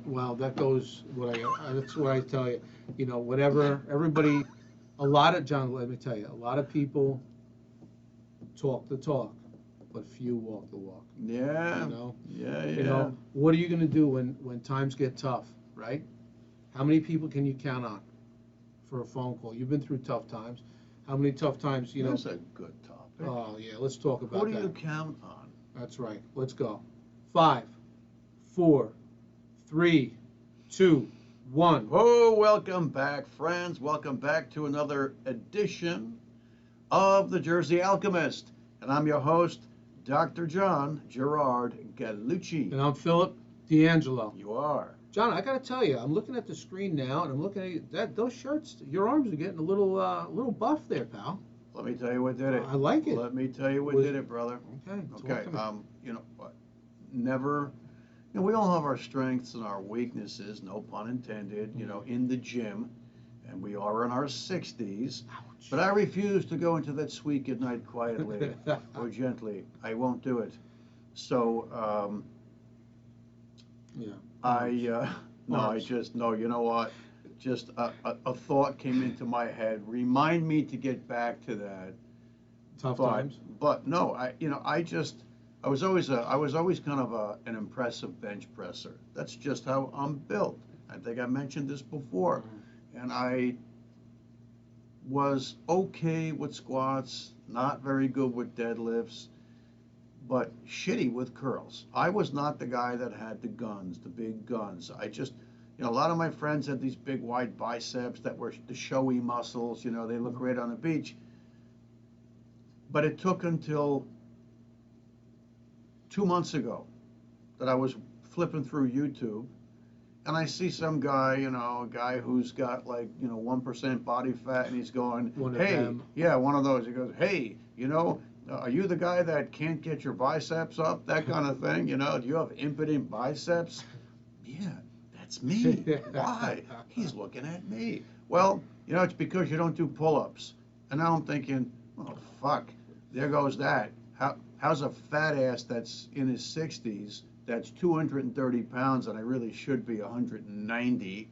Well, that goes that's what I tell you. You know, whatever everybody, a lot of John. Let me tell you, a lot of people talk the talk, but few walk the walk. Yeah, You know, yeah, you yeah. know, what are you going to do when times get tough, right? How many people can you count on for a phone call? You've been through tough times. How many tough times, you know? That's a good topic. Oh yeah, let's talk Who about do you that. count on? That's right. Let's go. Five, four, three, two, one. Oh, welcome back, friends. Welcome back to another edition of the Jersey Alchemist. And I'm your host, Dr. John Gerard Gallucci. And I'm Philip D'Angelo. You are. John, I got to tell you, I'm looking at the screen now, and I'm looking at you, that those shirts. Your arms are getting a little buff there, pal. Let me tell you what did it. I like it. Let me tell you what Was- did it, brother. Okay. Okay. Talk to me. You know what? Never. You know, we all have our strengths and our weaknesses, no pun intended, you know, in the gym. And we are in our 60s. Ouch. But I refuse to go into that sweet good night quietly or gently. I won't do it. So, Yeah. no, you know what? Just a thought came into my head. Remind me to get back to that. Tough But, times. but no, I was always kind of an impressive bench presser. That's just how I'm built. I think I mentioned this before. And I was okay with squats, not very good with deadlifts, but shitty with curls. I was not the guy that had the guns, the big guns. A lot of my friends had these big wide biceps that were the showy muscles, you know, they look great on the beach. But it took until 2 months ago that I was flipping through YouTube and I see some guy, you know, a guy who's got like, 1% body fat and he's going, One of hey, them. yeah, one of those. He goes, hey, are you the guy that can't get your biceps up? That kind of thing, do you have impotent biceps? Yeah, that's me. Why? He's looking at me. Well, it's because you don't do pull-ups. And now I'm thinking, oh, fuck, there goes that. How's a fat ass that's in his 60s, that's 230 pounds, and I really should be 190,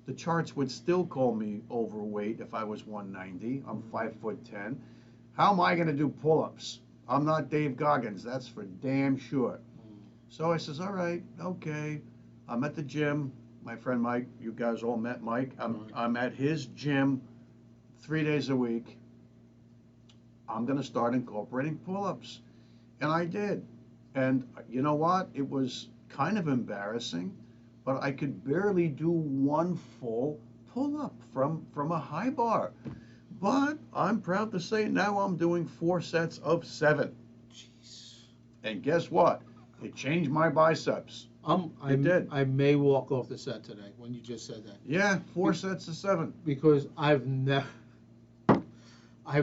the charts would still call me overweight if I was 190. I'm 5'10". How am I going to do pull-ups? I'm not Dave Goggins, that's for damn sure. So I says, all right, okay. I'm at the gym. My friend Mike, you guys all met Mike. I'm at his gym 3 days a week. I'm going to start incorporating pull-ups. And I did. And you know what? It was kind of embarrassing, but I could barely do one full pull-up from a high bar. But I'm proud to say now I'm doing 4 sets of 7. Jeez. And guess what? It changed my biceps. It did. I may walk off the set today when you just said that. Yeah, 4 sets of 7. Because I've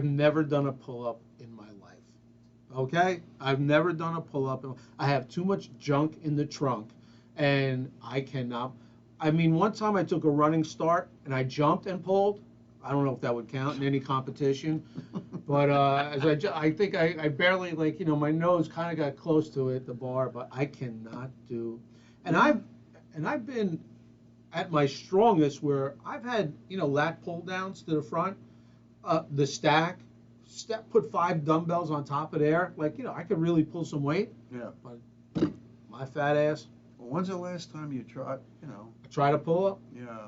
never done a pull-up in my life. Okay? I've never done a pull-up. I have too much junk in the trunk, and I cannot. I mean, one time I took a running start, and I jumped and pulled. I don't know if that would count in any competition. But I think I barely, my nose kind of got close to it, the bar, but I cannot do. And I've been at my strongest where I've had, lat pull downs to the front. The stack, put 5 dumbbells on top of there. I could really pull some weight. Yeah. But my fat ass. Well, when's the last time you tried, I try to pull up. Yeah.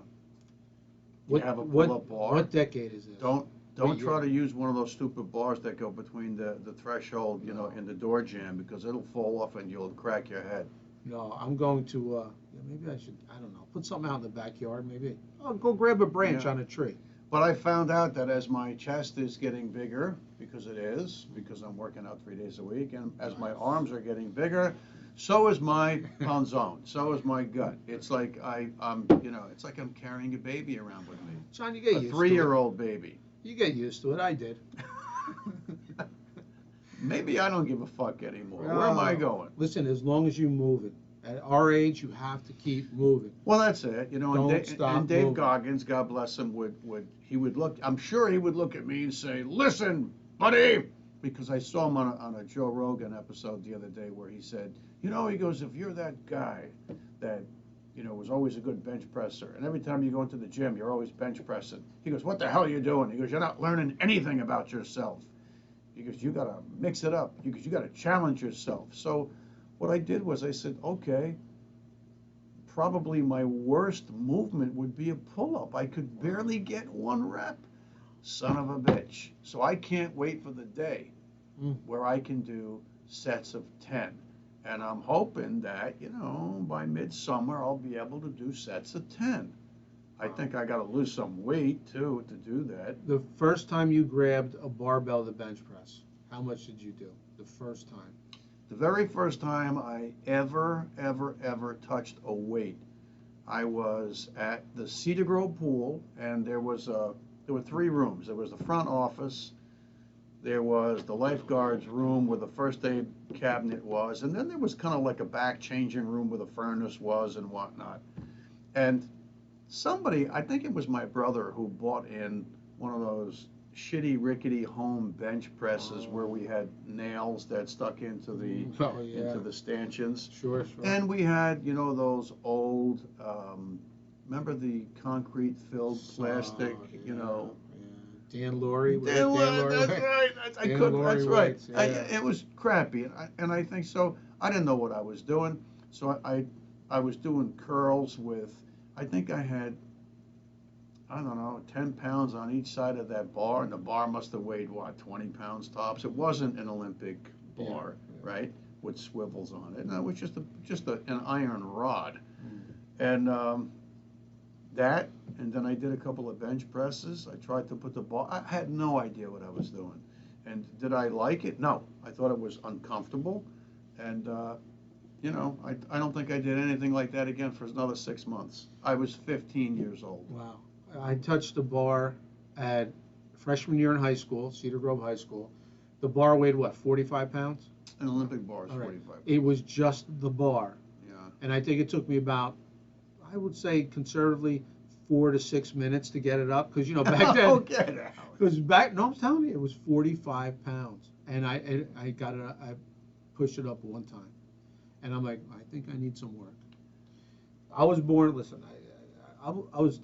What, You have a pull-up bar. What decade is this? Don't What try year? to use one of those stupid bars that go between the threshold, in the door jamb, because it'll fall off and you'll crack your head. No, I'm going to, maybe I should, I don't know, put something out in the backyard, maybe. I'll go grab a branch Yeah. on a tree. But I found out that as my chest is getting bigger, because because I'm working out 3 days a week, and as my arms are getting bigger, so is my panzone, so is my gut. It's like it's like I'm carrying a baby around with me. John, you get A used 3-year-old baby. to it. You get used to it. I did. Maybe I don't give a fuck anymore. Where am I going? Listen, as long as you move it. At our age, you have to keep moving. Well, that's it. Don't stop and Dave moving. Goggins, God bless him, would look. I'm sure he would look at me and say, "Listen, buddy," because I saw him on a Joe Rogan episode the other day where he said, he goes, if you're that guy that, was always a good bench presser. And every time you go into the gym, you're always bench pressing. He goes, what the hell are you doing? He goes, you're not learning anything about yourself. He goes, you got to mix it up. He goes, you got to challenge yourself. So what I did was I said, okay, probably my worst movement would be a pull-up. I could barely get one rep. Son of a bitch. So I can't wait for the day where I can do sets of 10. And I'm hoping that, by midsummer, I'll be able to do sets of 10. I think I got to lose some weight, too, to do that. The first time you grabbed a barbell to bench press, how much did you do? The first time? The very first time I ever touched a weight, I was at the Cedar Grove pool, and there were 3 rooms. There was the front office, there was the lifeguard's room where the first aid cabinet was, and then there was kind of like a back changing room where the furnace was and whatnot. And somebody, I think it was my brother, who bought in one of those shitty rickety home bench presses where we had nails that stuck into the stanchions. Sure. And we had, those old, remember the concrete filled plastic, Dan Laurie. That's right. That's right. Yeah. It was crappy, and I think so. I didn't know what I was doing, so I was doing curls with. I think I had, I don't know, 10 pounds on each side of that bar, and the bar must have weighed, 20 pounds tops. It wasn't an Olympic bar, right, with swivels on it. No, it was just an iron rod. And that, and then I did a couple of bench presses. I tried to put the bar. I had no idea what I was doing. And did I like it? No. I thought it was uncomfortable. And, I don't think I did anything like that again for another 6 months. I was 15 years old. Wow. I touched the bar at freshman year in high school, Cedar Grove High School. The bar weighed 45 pounds? An Olympic bar is All right. 45 pounds. It was just the bar. Yeah. And I think it took me about, I would say conservatively, 4 to 6 minutes to get it up. Because, back then. Okay, now. Because I'm telling you, it was 45 pounds. And I got it, I pushed it up one time. And I'm like, I think I need some work. I was born, listen,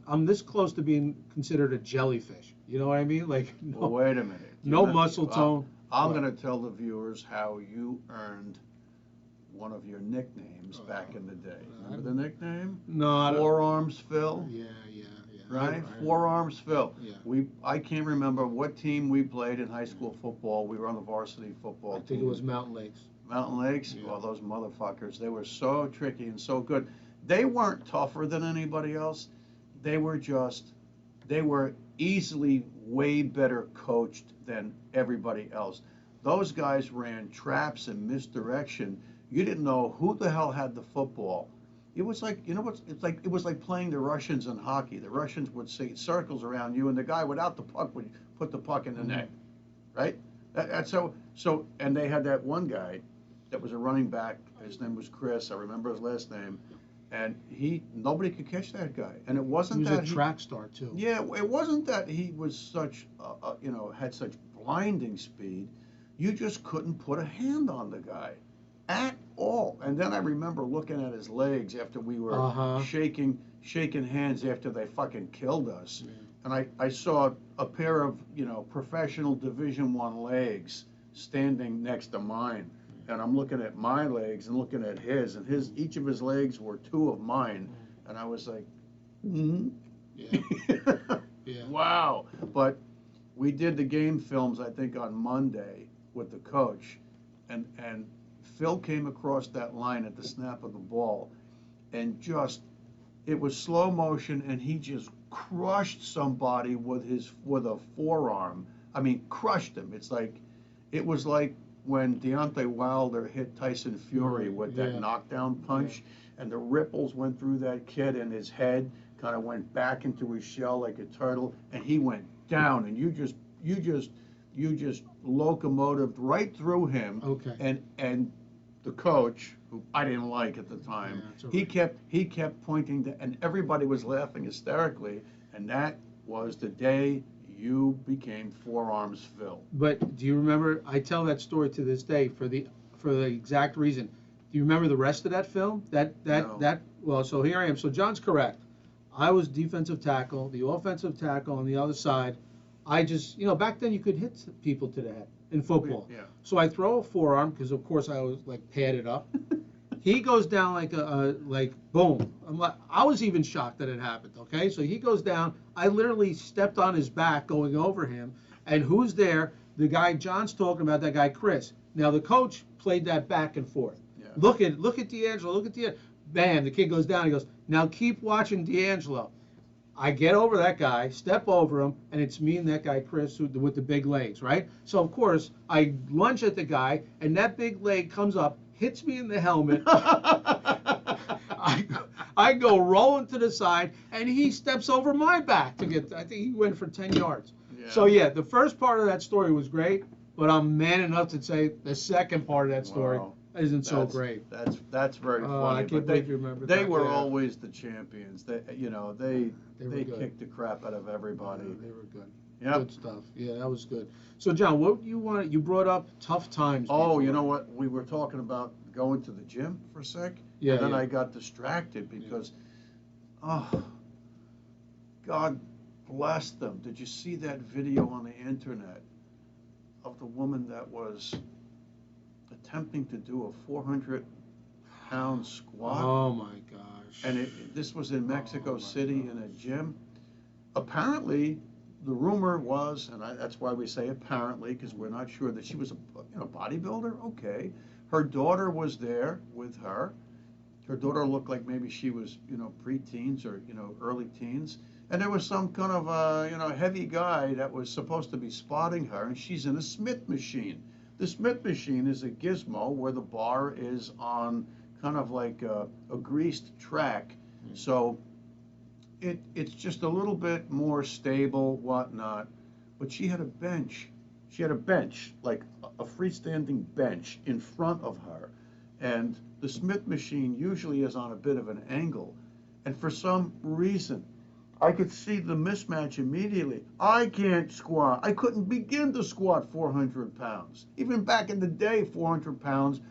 I'm this close to being considered a jellyfish. You know what I mean? Like, no, Well, wait a minute. no muscle tone. I'm going to tell the viewers how you earned one of your nicknames back in the day. Remember the nickname? No, I don't. Forearms Phil. Yeah. Right? I- Forearms Phil. Yeah. I can't remember what team we played in high school football. We were on the varsity football I team. think it was Mountain Lakes. Mountain Lakes. Yeah. Well, those motherfuckers, they were so tricky and so good. They weren't tougher than anybody else. They were easily way better coached than everybody else. Those guys ran traps and misdirection. You didn't know who the hell had the football. It was like, it was like playing the Russians in hockey. The Russians would say circles around you, and the guy without the puck would put the puck in the net, right? That's so, and they had that one guy that was a running back. His name was Chris. I remember his last name. And nobody could catch that guy. And it wasn't He was that a track star too. Yeah, it wasn't that he was such, had such blinding speed. You just couldn't put a hand on the guy at all. And then I remember looking at his legs after we were shaking hands after they fucking killed us. Yeah. And I saw a pair of, professional Division I legs standing next to mine. And I'm looking at my legs and looking at his, and each of his legs were 2 of mine, and I was like, Yeah. Wow. But we did the game films, I think, on Monday with the coach, and Phil came across that line at the snap of the ball, and it was slow motion, and he just crushed somebody with a forearm. I mean, crushed him. It was like when Deontay Wilder hit Tyson Fury with that knockdown punch, and the ripples went through that kid, and his head kind of went back into his shell like a turtle, and he went down, and you just locomotived right through him. Okay. And the coach, who I didn't like at the time, he kept pointing to, and everybody was laughing hysterically, and that was the day you became Forearms Phil. But do you remember? I tell that story to this day for the exact reason. Do you remember the rest of that film? No. Well, so here I am. So John's correct. I was defensive tackle, the offensive tackle on the other side. I just, back then you could hit people to the head in football. Yeah. So I throw a forearm because, of course, I was like padded up. He goes down like like boom. I was even shocked that it happened. Okay, so he goes down. I literally stepped on his back going over him, and who's there? The guy John's talking about, that guy Chris. Now the coach played that back and forth. Yeah. Look at D'Angelo. Look at D'Angelo. Bam! The kid goes down. He goes, now keep watching D'Angelo. I get over that guy, step over him, and it's me and that guy Chris with the big legs, right? So of course I lunge at the guy, and that big leg comes up, hits me in the helmet. I go rolling to the side, and he steps over my back to get. I think he went for 10 yards. Yeah. So yeah, the first part of that story was great, but I'm man enough to say the second part of that story Wow. isn't so great. That's very funny. I but can't believe you remember they that. were Yeah. always the champions. They They were good. kicked the crap out of everybody. They were good. Yep. Good stuff. Yeah, that was good. So John, what you wanted? You brought up tough times. Oh, before. you know what? We were talking about going to the gym for a sec. Yeah. And then yeah. I got distracted because, oh, God bless them. Did you see that video on the internet of the woman that was attempting to do a 400-pound squat? Oh my gosh. And this was in Mexico my City gosh. in a gym. Apparently, the rumor was, and that's why we say apparently, because we're not sure, that she was a bodybuilder. Okay. Her daughter was there with her. Her daughter looked like maybe she was, pre-teens or, early teens. And there was some kind of, heavy guy that was supposed to be spotting her, and she's in a Smith machine. The Smith machine is a gizmo where the bar is on kind of like a greased track. So it's just a little bit more stable, whatnot. But she had a bench. She had a bench, like a freestanding bench in front of her. And the Smith machine usually is on a bit of an angle. And for some reason, I could see the mismatch immediately. I can't squat. I couldn't begin to squat 400 pounds. Even back in the day, 400 pounds,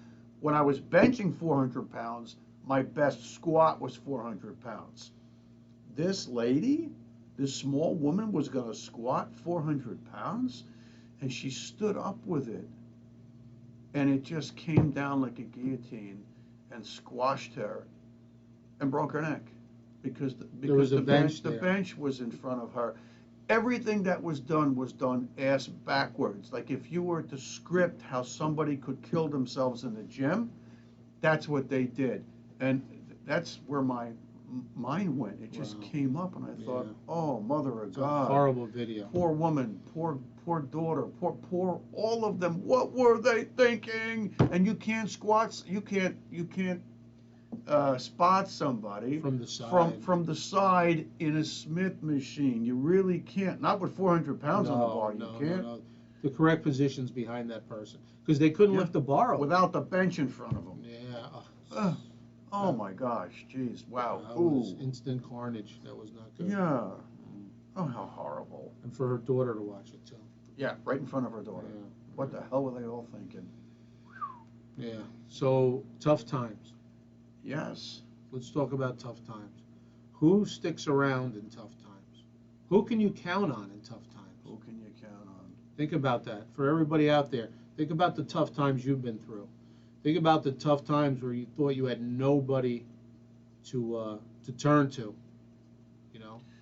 when I was benching 400 pounds, my best squat was 400 pounds. This lady, this small woman, was going to squat 400 pounds, and she stood up with it. And it just came down like a guillotine and squashed her and broke her neck because the bench was in front of her. Everything that was done ass backwards. Like if you were to script how somebody could kill themselves in the gym, that's what they did. And that's where my mind went. It just came up, and I thought, oh, mother of God. Horrible video. Poor woman, poor daughter, poor all of them. What were they thinking? And you can't squat, you can't spot somebody from the side. From the side in a Smith machine. You really can't. Not with 400 pounds on the bar. You can't. No. The correct position's behind that person because they couldn't lift the bar over. Without the bench in front of them. Yeah. Oh my gosh, jeez, wow. That was instant carnage. That was not good. Yeah. Oh, how horrible. And for her daughter to watch it too. Yeah, right in front of her daughter. Yeah. What the hell were they all thinking? Yeah. So tough times. Yes. Let's talk about tough times. Who sticks around in tough times? Who can you count on in tough times? Who can you count on? Think about that. For everybody out there, think about the tough times you've been through. Think about the tough times where you thought you had nobody to turn to.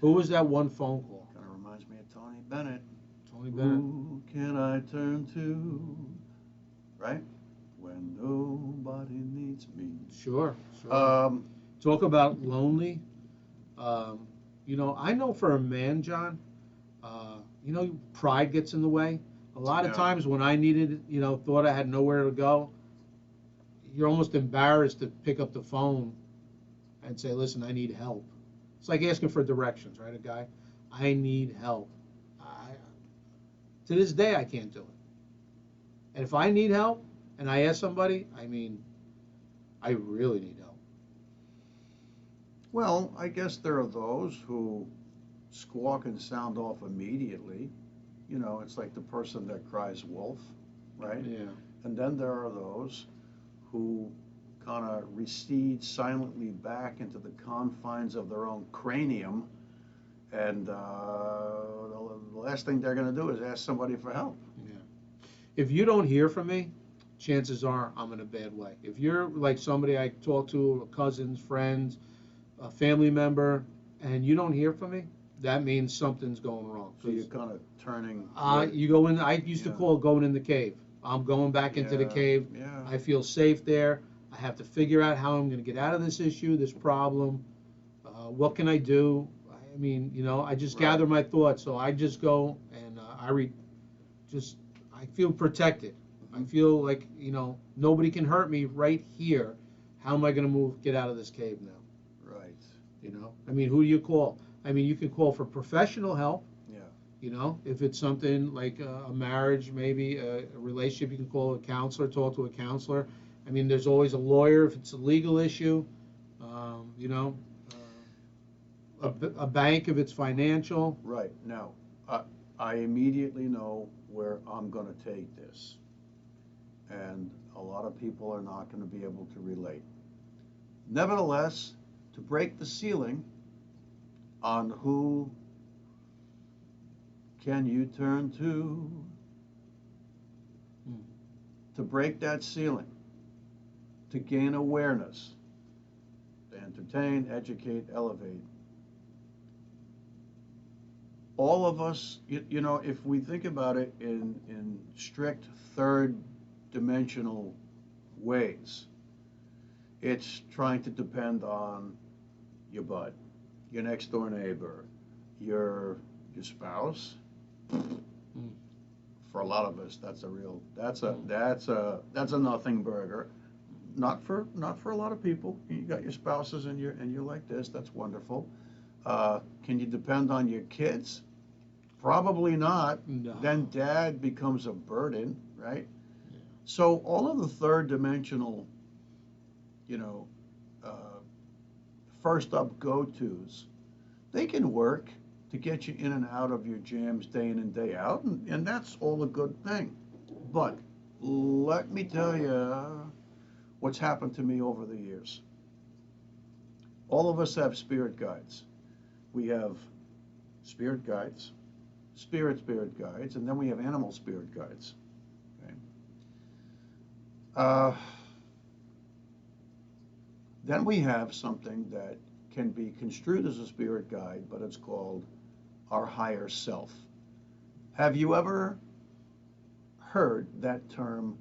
Who was that one phone call? Kind of reminds me of Tony Bennett. Tony Bennett. Who can I turn to? Right? When nobody needs me. Sure. Talk about lonely. I know for a man, John, pride gets in the way. A lot of times when I needed, thought I had nowhere to go, you're almost embarrassed to pick up the phone and say, listen, I need help. It's like asking for directions, right? A guy, I need help. To this day, I can't do it. And if I need help and I ask somebody, I really need help. Well, I guess there are those who squawk and sound off immediately. It's like the person that cries wolf, right? Yeah. And then there are those who kind of recede silently back into the confines of their own cranium, and the last thing they're going to do is ask somebody for help. Yeah. If you don't hear from me, chances are I'm in a bad way. If you're like somebody I talk to, cousins, friends, a family member, and you don't hear from me, that means something's going wrong. So you're kind of turning. You go in. I used to Yeah. call it going in the cave. I'm going back into the Yeah, cave. yeah. I feel safe there. I have to figure out how I'm going to get out of this issue, this problem. What can I do? I mean, I just Right. gather my thoughts. So I just go and I feel protected. I feel like, nobody can hurt me right here. How am I going to get out of this cave now? Right. I mean, who do you call? I mean, you can call for professional help. Yeah. If it's something like a marriage, maybe a relationship, you can call a counselor, talk to a counselor. I mean, there's always a lawyer if it's a legal issue. A bank if it's financial. Right. Now, I immediately know where I'm going to take this. And a lot of people are not going to be able to relate. Nevertheless, to break the ceiling on who can you turn to break that ceiling, to gain awareness, to entertain, educate, elevate. All of us, if we think about it in strict third dimensional ways, it's trying to depend on your bud, your next door neighbor, your spouse. For a lot of us, that's a nothing burger. Not for a lot of people. You got your spouses and you're like this. That's wonderful. Can you depend on your kids? Probably not. No. Then dad becomes a burden, right? Yeah. So all of the third dimensional, first up go-tos, they can work to get you in and out of your jams day in and day out, and that's all a good thing. But let me tell you what's happened to me over the years. All of us have spirit guides. We have spirit guides, spirit guides, and then we have animal spirit guides. Okay? Then we have something that can be construed as a spirit guide, but it's called our higher self. Have you ever heard that term,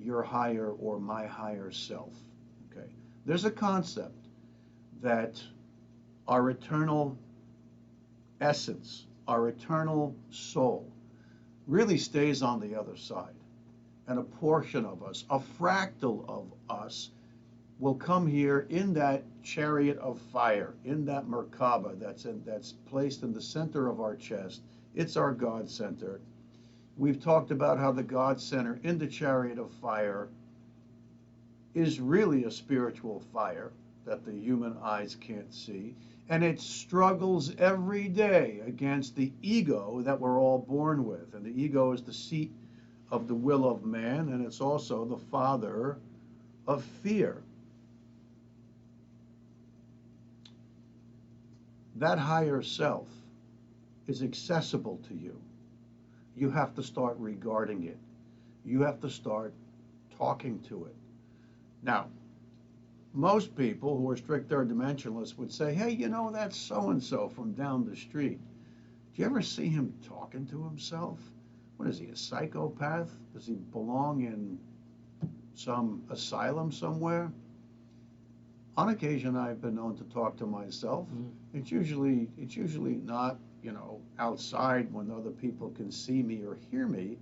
your higher or my higher self? Okay. There's a concept that our eternal essence, our eternal soul, really stays on the other side. And a portion of us, a fractal of us, will come here in that chariot of fire, in that Merkaba that's placed in the center of our chest. It's our God center. We've talked about how the God center in the chariot of fire is really a spiritual fire that the human eyes can't see. And it struggles every day against the ego that we're all born with. And the ego is the seat of the will of man, and it's also the father of fear. That higher self is accessible to you. You have to start regarding it. You have to start talking to it. Now, most people who are strict third dimensionalists would say, hey, that's so-and-so from down the street. Do you ever see him talking to himself? What is he, a psychopath? Does he belong in some asylum somewhere? On occasion, I've been known to talk to myself. It's usually not, outside when other people can see me or hear me.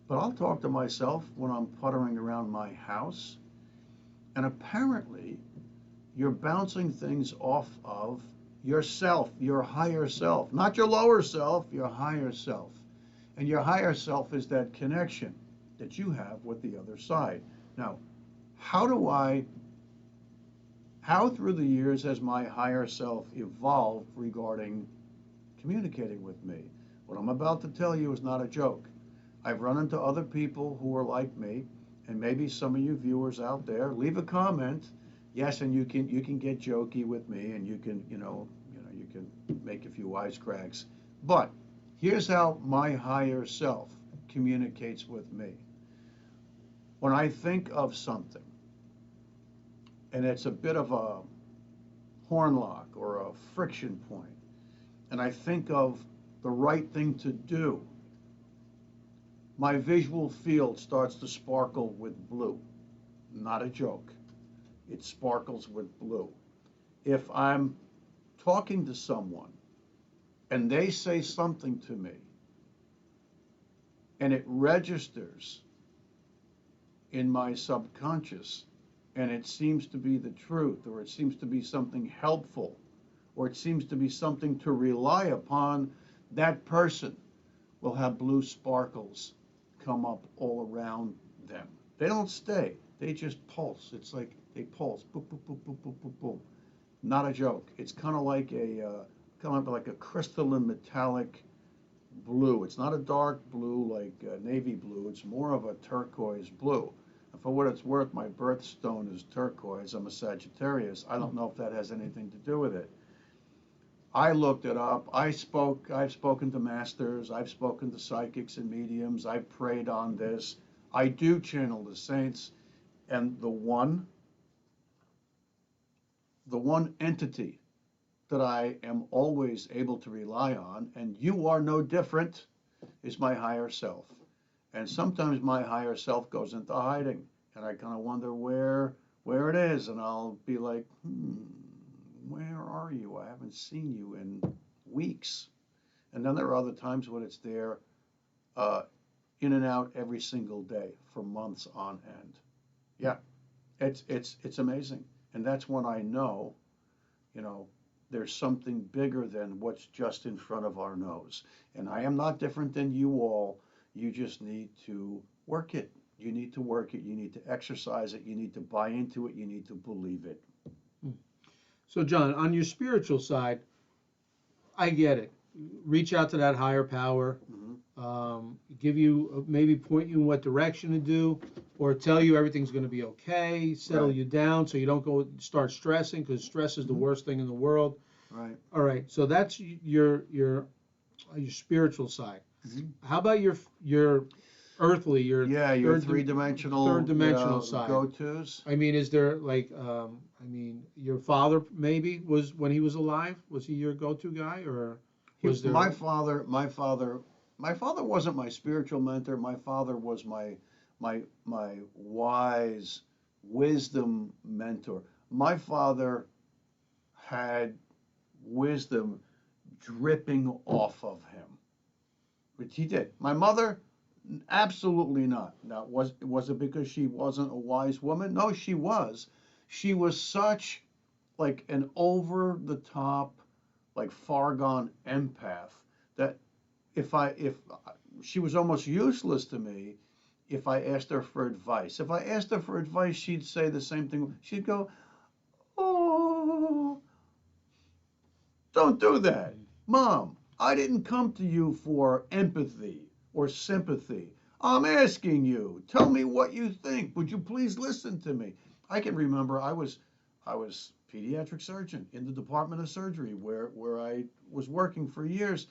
But I'll talk to myself when I'm puttering around my house. And apparently, you're bouncing things off of yourself, your higher self. Not your lower self, your higher self. And your higher self is that connection that you have with the other side. Now, how through the years has my higher self evolved regarding communicating with me? What I'm about to tell you is not a joke. I've run into other people who are like me, and maybe some of you viewers out there, leave a comment. Yes, and you can get jokey with me, and you can make a few wisecracks. But here's how my higher self communicates with me. When I think of something, and it's a bit of a horn lock or a friction point, and I think of the right thing to do, my visual field starts to sparkle with blue. Not a joke. It sparkles with blue. If I'm talking to someone and they say something to me and it registers in my subconscious and it seems to be the truth, or it seems to be something helpful, or it seems to be something to rely upon, that person will have blue sparkles come up all around them. They don't stay, they just pulse. It's like they pulse, boom, boom, boom, boom, boom, boom, boom. Not a joke. It's kind of like a crystalline metallic blue. It's not a dark blue like navy blue. It's more of a turquoise blue. And for what it's worth, my birthstone is turquoise. I'm a Sagittarius. I don't know if that has anything to do with it. I looked it up. I've spoken to masters. I've spoken to psychics and mediums. I've prayed on this. I do channel the saints. And the one entity that I am always able to rely on, and you are no different, is my higher self. And sometimes my higher self goes into hiding, and I kind of wonder where it is, and I'll be like, where are you? I haven't seen you in weeks. And then there are other times when it's there, in and out every single day for months on end. Yeah, it's amazing, and that's when I know, there's something bigger than what's just in front of our nose. And I am not different than you all. You just need to work it. You need to work it. You need to exercise it. You need to buy into it. You need to believe it. So, John, on your spiritual side, I get it. Reach out to that higher power, give you, maybe point you in what direction to do, or tell you everything's going to be okay, settle Right. you down so you don't go start stressing, because stress is the worst thing in the world. Right. All right, so that's your spiritual side. How about your earthly, your Your three-dimensional side? go-tos. I mean, is there like, your father maybe was, when he was alive, was he your go-to guy, or was there? My father wasn't my spiritual mentor. My father was my wise wisdom mentor. My father had wisdom dripping off of him, which he did. My mother, absolutely not. Now, was it because she wasn't a wise woman? No, she was. She was such like an over the top, like far gone empath that if she was almost useless to me if I asked her for advice. If I asked her for advice, she'd say the same thing. She'd go, "Oh, don't do that. Mom, I didn't come to you for empathy or sympathy. I'm asking you. Tell me what you think. Would you please listen to me?" I can remember I was pediatric surgeon in the Department of Surgery where I was working for years.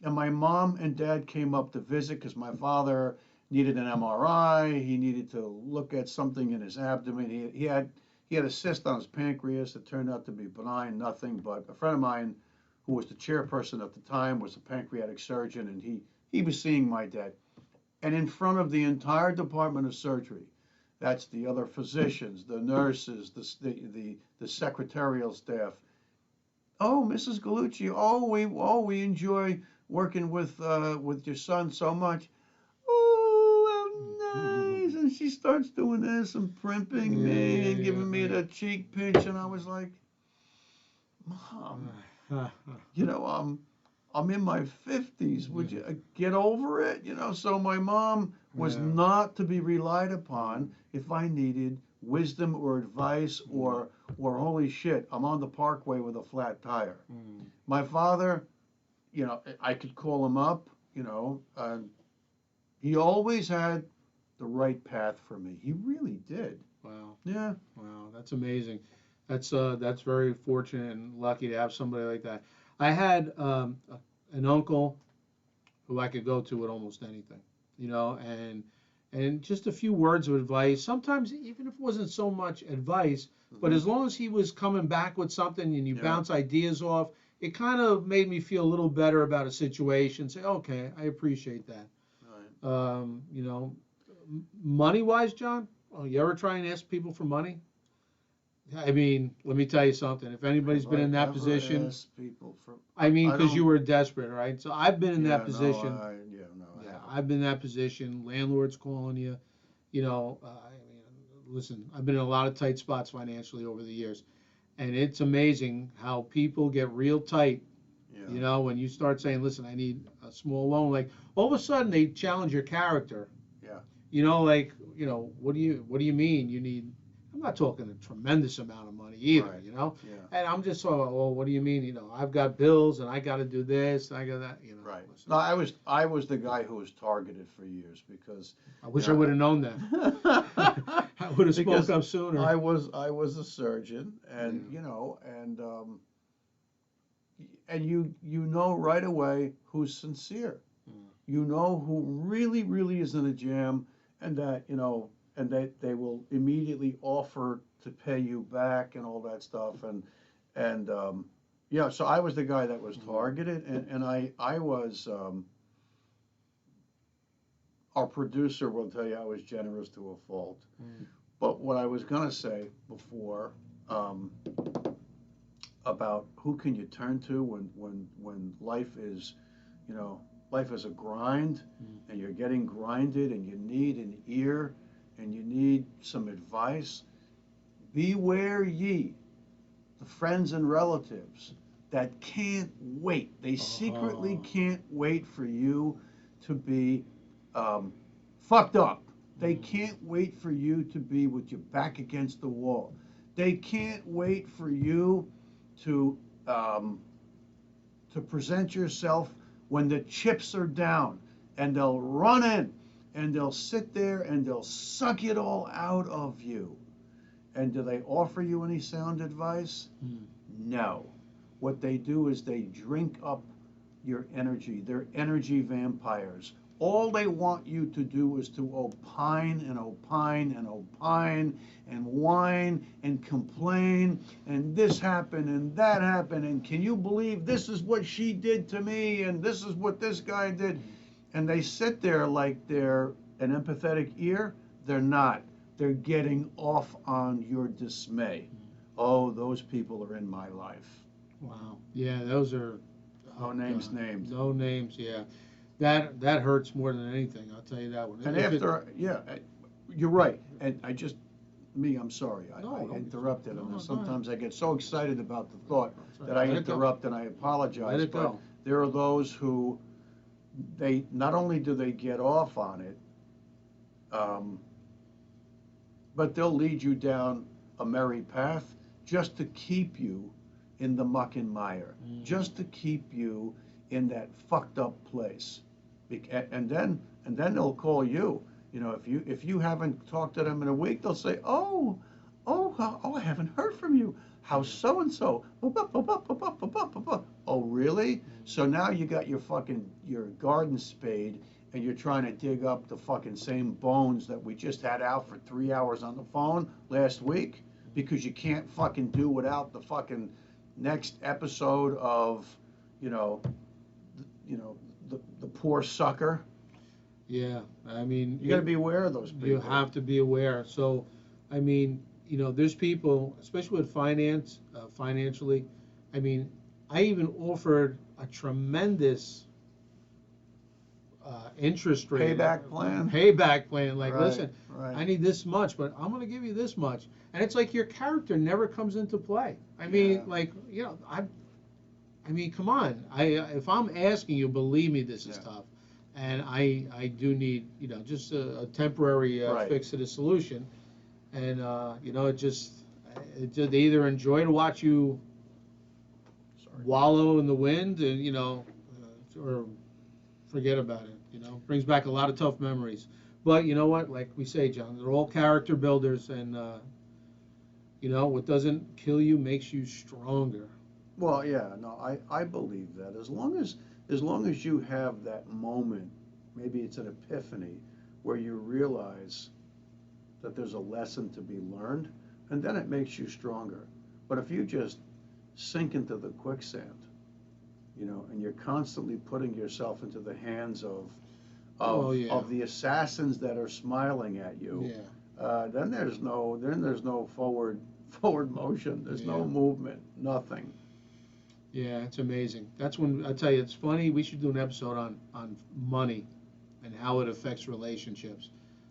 And my mom and dad came up to visit because my father needed an MRI. He needed to look at something in his abdomen. He had a cyst on his pancreas that turned out to be benign, nothing. But a friend of mine who was the chairperson at the time was a pancreatic surgeon, and he was seeing my dad. And in front of the entire Department of Surgery, that's the other physicians, the nurses, the secretarial staff. "Oh, Mrs. Gallucci, we enjoy working with your son so much." "Oh, how nice!" And she starts doing this and primping me and giving me the cheek pinch, and I was like, "Mom, I'm in my 50s. Would you get over it?" So my mom was not to be relied upon if I needed wisdom or advice or holy shit, I'm on the parkway with a flat tire. My father, I could call him up, he always had the right path for me. He really did. Wow. Yeah. Wow, that's amazing. That's very fortunate and lucky to have somebody like that. I had an uncle who I could go to with almost anything, and just a few words of advice. Sometimes even if it wasn't so much advice, but Hmm. as long as he was coming back with something and you Yeah. bounce ideas off, it kind of made me feel a little better about a situation. Say, okay, I appreciate that. Right. You know, money wise, John, oh, you ever try and ask people for money? I mean, let me tell you something. If anybody's Have been I in that ever position, asked people for? I mean, I because you don't. were desperate, right? So I've been in that Yeah. No. position. Yeah. No. I Yeah, haven't. I've been in that position. Landlords calling you, I mean, listen, I've been in a lot of tight spots financially over the years, and it's amazing how people get real tight. Yeah. When you start saying, "Listen, I need a small loan," like all of a sudden they challenge your character. Yeah. Like, what do you mean you need? I'm not talking a tremendous amount of money either. Right. Yeah. And I'm just sort of, well, what do you mean? I've got bills and I got to do this, and I got that. Right. Listen, No, I was the guy who was targeted for years because I you wish I know would have known that. I would have spoke because up sooner. I was a surgeon, and Yeah. you know right away who's sincere. Mm. You know who really really is in a jam, and that they will immediately offer to pay you back and all that stuff, and yeah. So I was the guy that was Mm. targeted, and I was. Our producer will tell you I was generous to a fault. Mm. But what I was gonna say before, um, about who can you turn to when life is a grind, Mm. and you're getting grinded, and you need an ear, and you need some advice. Beware ye the friends and relatives that can't wait. They secretly Oh. can't wait for you to be um, fucked up. They Mm. can't wait for you to be with your back against the wall. They can't wait for you to um, to present yourself when the chips are down, and they'll run in and they'll sit there and they'll suck it all out of you. And do they offer you any sound advice? Mm. No. What they do is they drink up your energy. They're energy vampires. All they want you to do is to opine and opine and opine and whine and complain, and this happened and that happened, and can you believe this is what she did to me, and this is what this guy did. And they sit there like they're an empathetic ear. They're not. They're getting off on your dismay. Oh, those people are in my life. Wow. Yeah, those are. No Oh names God. named. No names. Yeah. That hurts more than anything. I'll tell you that one. And If it. after, yeah, you're right. And I'm sorry. No, I don't be sorry. interrupted. No, And no, go ahead. sometimes I get so excited about the thought That's all that right. I Let it go. interrupt, and I Let apologize. it But go. there are those who they not only do they get off on it, um, but they'll lead you down a merry path just to keep you in the muck and mire, Mm. just to keep you in that fucked up place. And then they'll call you. If you haven't talked to them in a week, they'll say, "Oh, I haven't heard from you. How's Mm. so and so? Oh, really? Mm. So now you got your garden spade, and you're trying to dig up the fucking same bones that we just had out for 3 hours on the phone last week, because you can't fucking do without the fucking next episode of, you know, you know, the poor sucker. Yeah. I mean, You got to be aware of those you people. have to be aware. So, I mean, there's people, especially with financially. I mean, I even offered a tremendous interest rate, Payback plan. payback plan. Like, Right, listen, right. I need this much, but I'm going to give you this much, and it's like your character never comes into play. I mean, Yeah. like, I mean, come on. If I'm asking you, believe me, this is Yeah. tough, and I do need just a temporary Right. fix to the solution, and they either enjoy to watch you Sorry. wallow in the wind, and or forget about it. Brings back a lot of tough memories. But you know what? Like we say, John, they're all character builders, and what doesn't kill you makes you stronger. Well, yeah, no, I believe that as long as you have that moment, maybe it's an epiphany where you realize that there's a lesson to be learned, and then it makes you stronger. But if you just sink into the quicksand, and you're constantly putting yourself into the hands of Oh yeah, of the assassins that are smiling at you, yeah, then there's no forward motion. There's yeah, no movement. Nothing. yeah. It's amazing. That's when I tell you, it's funny. We should do an episode on money and how it affects relationships.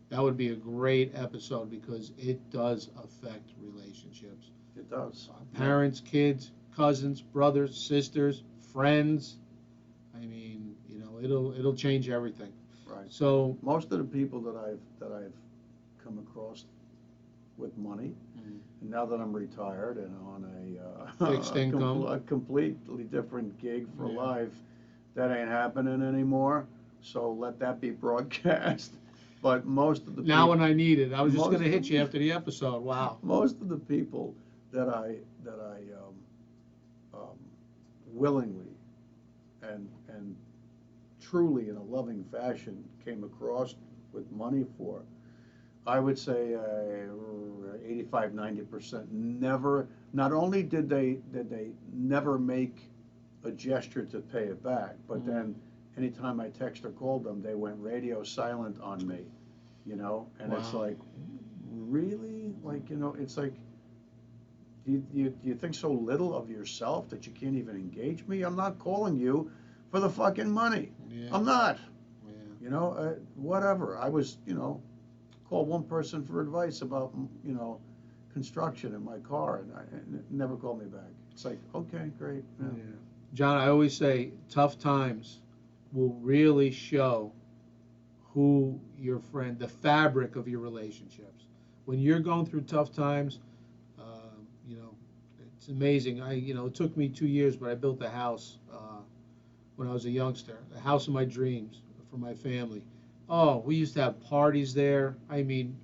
That would be a great episode because it does affect relationships. It does. Yeah. Parents, kids, cousins, brothers, sisters, friends. I mean, it'll change everything. Right. So, Most of the people that I've come across with money, mm, and now that I'm retired and on fixed income. a completely different gig for Yeah. life, that ain't happening anymore. So let that be broadcast. But most of the Now people, when I need it, I was just most going to of hit you the- after the episode. Wow. most of the people that I willingly and truly in a loving fashion came across with money for, I would say 85, 90% never, not only did they never make a gesture to pay it back, but Mhm. then anytime I text or called them, they went radio silent on me, and it's Wow. like, really? Like, it's like, do you think so little of yourself that you can't even engage me? I'm not calling you for the fucking money. Yeah. I'm not. Yeah. Whatever. I was, called one person for advice about, construction in my car, and it never called me back. It's like, okay, great. Yeah. Yeah. John, I always say tough times will really show who your friend, the fabric of your relationships. When you're going through tough times, you know, it's amazing. It took me 2 years, but I built a house when I was a youngster, the house of my dreams for my family. Oh, we used to have parties there. I mean,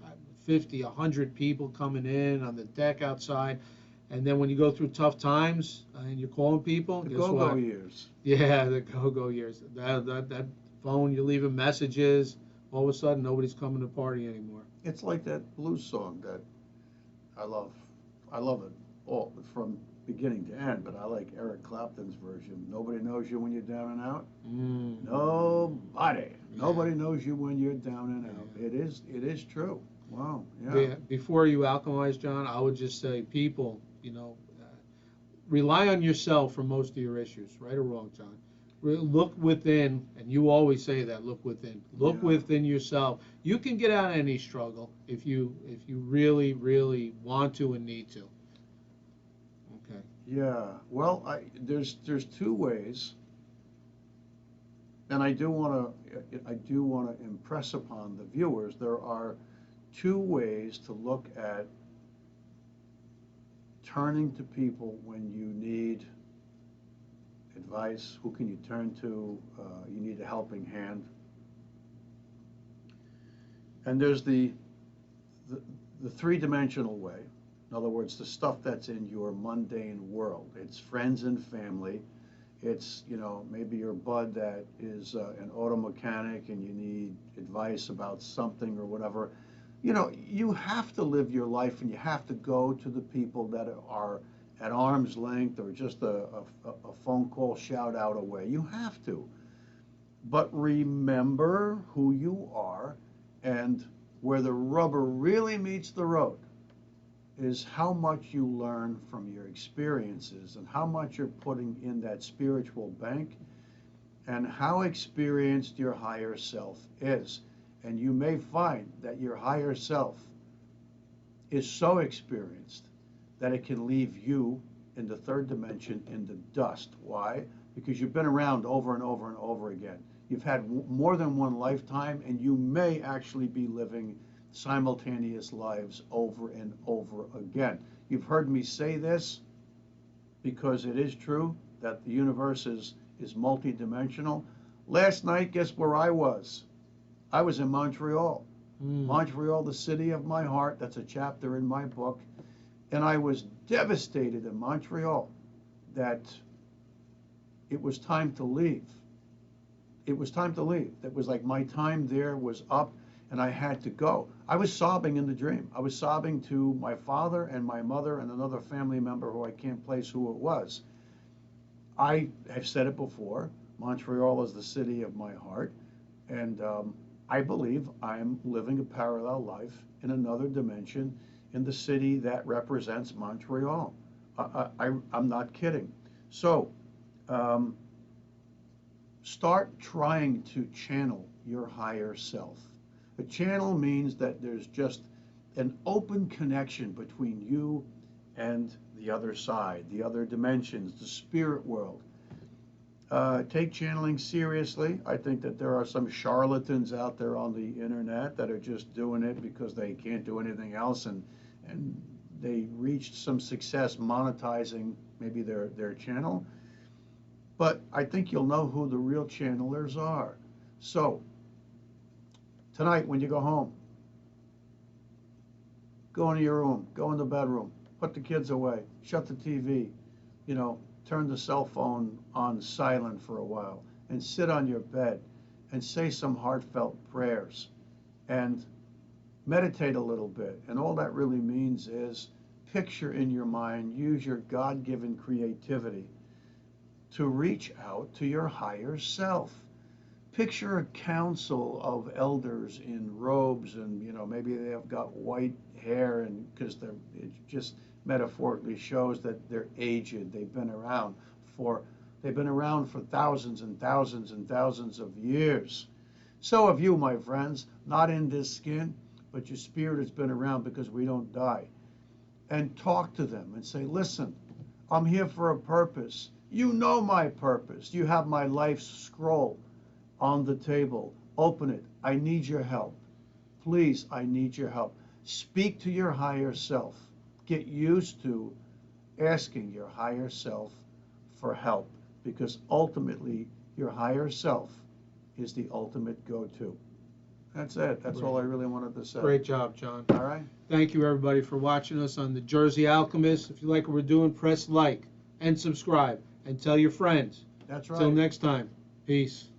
50, 100 people coming in on the deck outside. And then when you go through tough times and you're calling people, The guess go-go what? years. Yeah, the go-go years. That phone, you're leaving messages. All of a sudden, nobody's coming to party anymore. It's like that blues song that I love. I love it all from beginning to end, but I like Eric Clapton's version. Nobody knows you when you're down and out. Mm. Nobody. Yeah. Nobody knows you when you're down and out. Yeah. It is true. Wow. Yeah. Before you alchemize, John, I would just say, people, rely on yourself for most of your issues, right or wrong, John. Look within, and you always say that. Look within. Look Yeah. within yourself. You can get out of any struggle if you really, really want to and need to. Okay. Yeah. Well, there's two ways, and I do want to impress upon the viewers, there are two ways to look at turning to people when you need advice. Who can you turn to? You need a helping hand. And there's the three-dimensional way. In other words, the stuff that's in your mundane world. It's friends and family. It's, maybe your bud that is an auto mechanic and you need advice about something or whatever. You have to live your life and you have to go to the people that are at arm's length or just a phone call shout out away. You have to. But remember who you are, and where the rubber really meets the road is how much you learn from your experiences and how much you're putting in that spiritual bank and how experienced your higher self is. And you may find that your higher self is so experienced that it can leave you in the third dimension in the dust. Why? Because you've been around over and over and over again. You've had more than one lifetime, and you may actually be living simultaneous lives over and over again. You've heard me say this because it is true that the universe is multidimensional. Last night, guess where I was? I was in Montreal. Montreal, the city of my heart. That's a chapter in my book. And I was devastated in Montreal that it was time to leave. It was time to leave. It was like my time there was up and I had to go. I was sobbing in the dream. I was sobbing to my father and my mother and another family member who I can't place who it was. I have said it before, Montreal is the city of my heart, and I believe I'm living a parallel life in another dimension in the city that represents Montreal. I'm not kidding. So, start trying to channel your higher self. A channel means that there's just an open connection between you and the other side, the other dimensions, the spirit world. Take channeling seriously. I think that there are some charlatans out there on the internet that are just doing it because they can't do anything else, and they reached some success monetizing maybe their channel. But I think you'll know who the real channelers are. So, tonight when you go home, go into your room, go in the bedroom, put the kids away, shut the TV, turn the cell phone on silent for a while, and sit on your bed and say some heartfelt prayers and meditate a little bit. And all that really means is picture in your mind, use your God-given creativity to reach out to your higher self. Picture a council of elders in robes, and maybe they have got white hair, and because it just metaphorically shows that they're aged. They've been around for thousands and thousands and thousands of years. So have you, my friends, not in this skin, but your spirit has been around because we don't die. And talk to them and say, listen, I'm here for a purpose. You know my purpose. You have my life's scroll on the table. Open it. I need your help. Please, I need your help. Speak to your higher self. Get used to asking your higher self for help, because ultimately your higher self is the ultimate go-to. That's it. That's all I really wanted to say. Great job, John. All right. Thank you, everybody, for watching us on the Jersey Alchemist. If you like what we're doing, press like and subscribe and tell your friends. That's right. Until next time, peace.